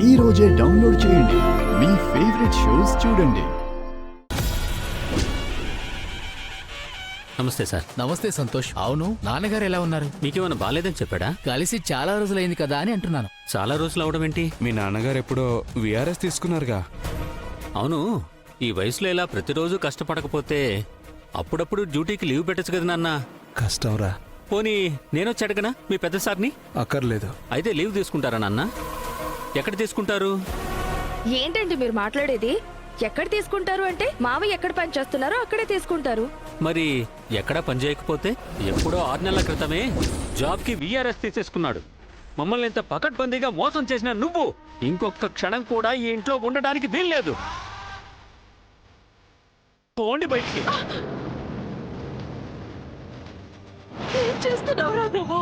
ఈ రోజే డౌన్లోడ్ చేయండి. మీ ఫేవరెట్ షోస్ చూడండి. నమస్తే సార్. నమస్తే సంతోష్. అవును, నాన్నగారు ఎలా ఉన్నారు? మీకేమైనా బాలేదని చెప్పాడా? కలిసి చాలా రోజులైంది కదా అని అంటున్నాను. చాలా రోజులు అవడం ఏంటి? మీ నాన్నగారు ఎప్పుడో విఆర్ఎస్ తీసుకున్నారుగా. అవును, ఈ వయసులో ఇలా ప్రతిరోజు కష్టపడకపోతే అప్పుడప్పుడు డ్యూటీకి లీవ్ పెట్టచ్చు కదా నాన్న. కష్టంరా. పోనీ నేనొచ్చి అడగనా మీ పెద్ద సార్ని? అక్కర్లేదు. అయితే లీవ్ తీసుకుంటారా నాన్న? ఎక్కడ తీసుకుంటారు? ఏంటండి మీరు మాట్లాడేది? ఎక్కడ తీసుకుంటారు అంటే మావయ్య ఎక్కడ పని చేస్తున్నారో అక్కడే తీసుకుంటారు. మరి ఎక్కడా పని చేయకపోతే? ఎప్పుడో 6 నెలల క్రితమే జాబ్కి విఆర్ఎస్ తీసేసుకున్నాడు. మమ్మల్ని ఇంత పకడ్బందీగా మోసం చేసిన నువ్వు ఇంకొక క్షణం కూడా ఈ ఇంట్లో ఉండడానికి వీల్లేదు. పోండి బయటికి. ఏం చేస్తున్నావురా నువ్వు?